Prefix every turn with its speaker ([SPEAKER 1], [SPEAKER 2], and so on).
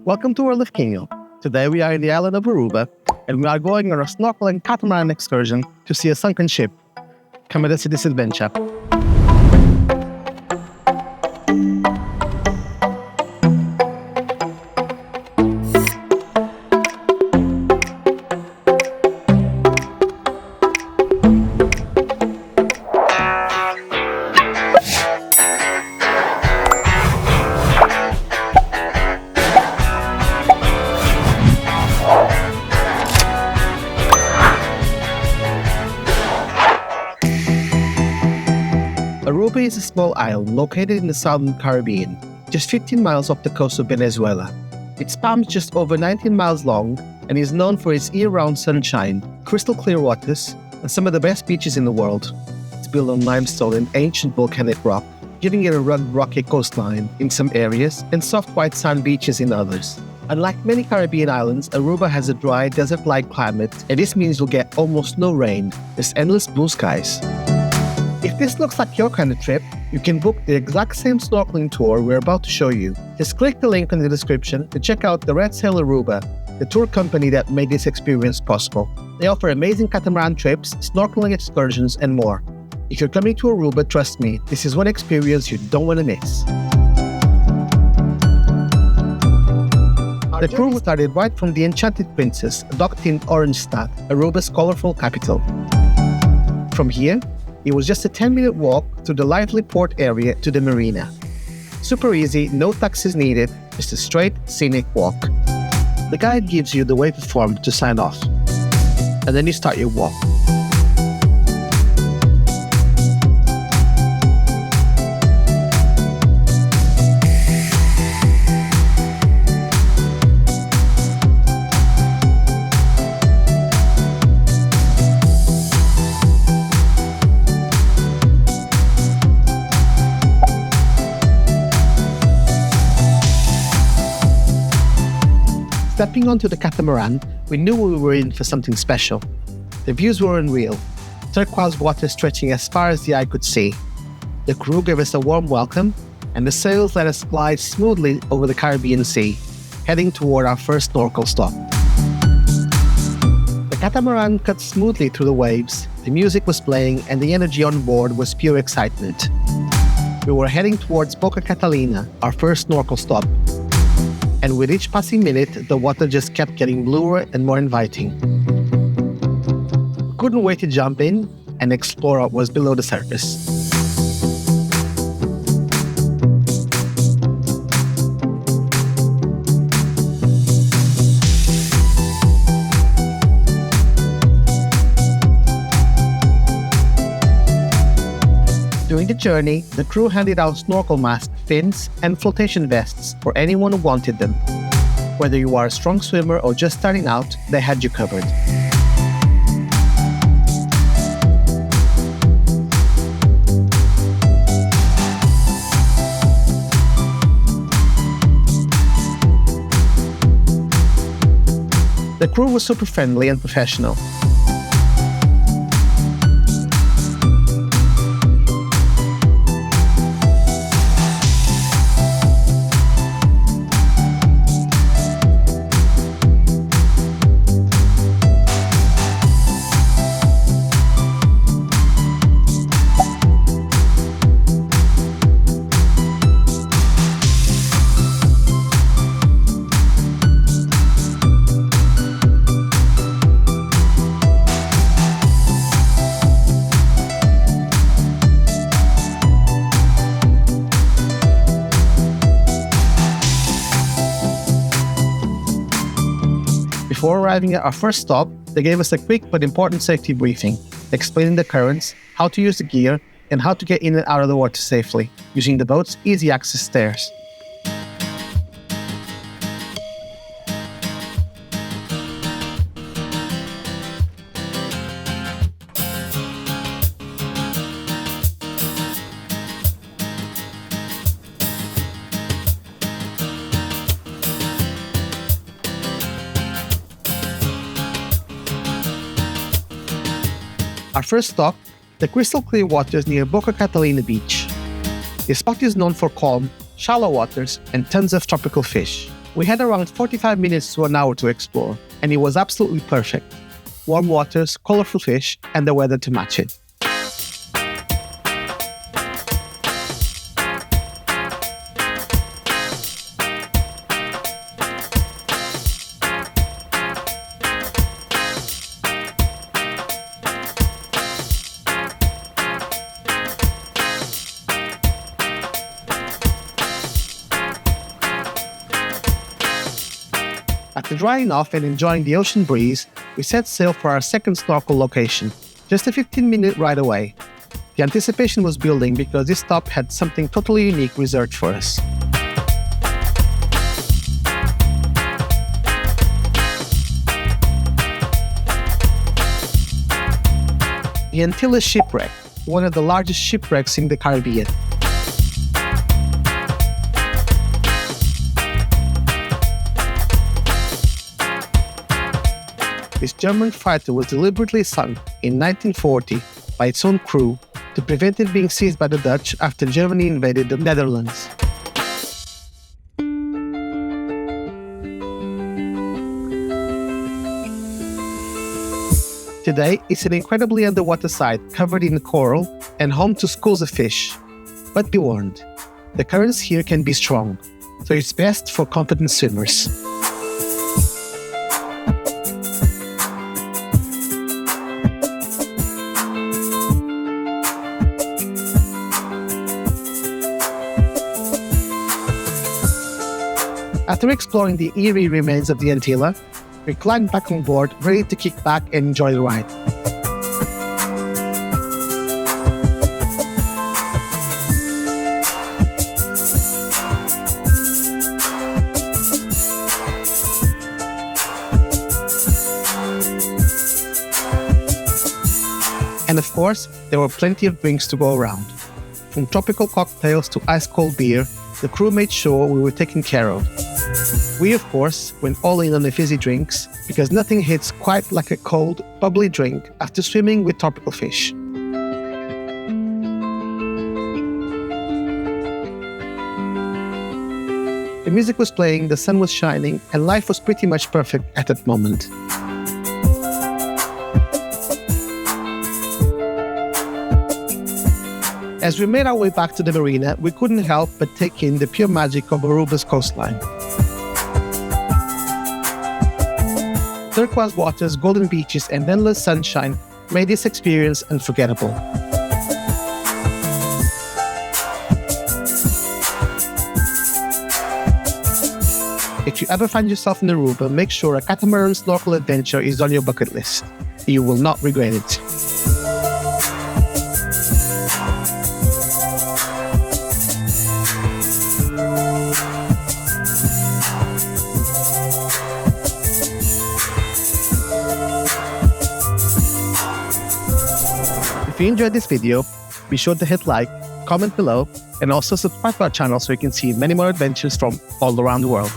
[SPEAKER 1] Welcome to our Kingdom. Today we are in the island of Aruba, and we are going on a snorkeling catamaran excursion to see a sunken ship. Come with us to this adventure. Aruba is a small island located in the southern Caribbean, just 15 miles off the coast of Venezuela. It spans just over 19 miles long and is known for its year-round sunshine, crystal clear waters, and some of the best beaches in the world. It's built on limestone and ancient volcanic rock, giving it a rugged, rocky coastline in some areas and soft white sand beaches in others. Unlike many Caribbean islands, Aruba has a dry, desert-like climate, and this means you'll get almost no rain. There's endless blue skies. If this looks like your kind of trip, you can book the exact same snorkeling tour we're about to show you. Just click the link in the description to check out the Red Sail Aruba, the tour company that made this experience possible. They offer amazing catamaran trips, snorkeling excursions, and more. If you're coming to Aruba, trust me, this is one experience you don't want to miss. The crew started right from the Enchanted Princess, docked in Oranjestad, Aruba's colorful capital. From here, it was just a 10-minute walk through the lively port area to the Marina. Super easy, no taxis needed, just a straight, scenic walk. The guide gives you the wave form to sign off, and then you start your walk. Stepping onto the catamaran, we knew we were in for something special. The views were unreal, turquoise water stretching as far as the eye could see. The crew gave us a warm welcome, and the sails let us glide smoothly over the Caribbean Sea, heading toward our first snorkel stop. The catamaran cut smoothly through the waves, the music was playing, and the energy on board was pure excitement. We were heading towards Boca Catalina, our first snorkel stop. And with each passing minute, the water just kept getting bluer and more inviting. Couldn't wait to jump in and explore what was below the surface. During the journey, the crew handed out snorkel masks, fins, and flotation vests for anyone who wanted them. Whether you are a strong swimmer or just starting out, they had you covered. The crew was super friendly and professional. Before arriving at our first stop, they gave us a quick but important safety briefing, explaining the currents, how to use the gear, and how to get in and out of the water safely, using the boat's easy access stairs. Our first stop, the crystal clear waters near Boca Catalina Beach. This spot is known for calm, shallow waters and tons of tropical fish. We had around 45 minutes to an hour to explore, and it was absolutely perfect. Warm waters, colorful fish, and the weather to match it. After drying off and enjoying the ocean breeze, we set sail for our second snorkel location, just a 15-minute ride away. The anticipation was building because this stop had something totally unique reserved for us. The Antilla Shipwreck, one of the largest shipwrecks in the Caribbean. This German fighter was deliberately sunk in 1940 by its own crew to prevent it being seized by the Dutch after Germany invaded the Netherlands. Today, it's an incredibly underwater site covered in coral and home to schools of fish. But be warned, the currents here can be strong, so it's best for confident swimmers. After exploring the eerie remains of the Antilla, we climbed back on board, ready to kick back and enjoy the ride. And of course, there were plenty of drinks to go around. From tropical cocktails to ice-cold beer, the crew made sure we were taken care of. We, of course, went all in on the fizzy drinks because nothing hits quite like a cold, bubbly drink after swimming with tropical fish. The music was playing, the sun was shining, and life was pretty much perfect at that moment. As we made our way back to the marina, we couldn't help but take in the pure magic of Aruba's coastline. Turquoise waters, golden beaches, and endless sunshine made this experience unforgettable. If you ever find yourself in Aruba, make sure a catamaran snorkel adventure is on your bucket list. You will not regret it. If you enjoyed this video, be sure to hit like, comment below, and also subscribe to our channel so you can see many more adventures from all around the world.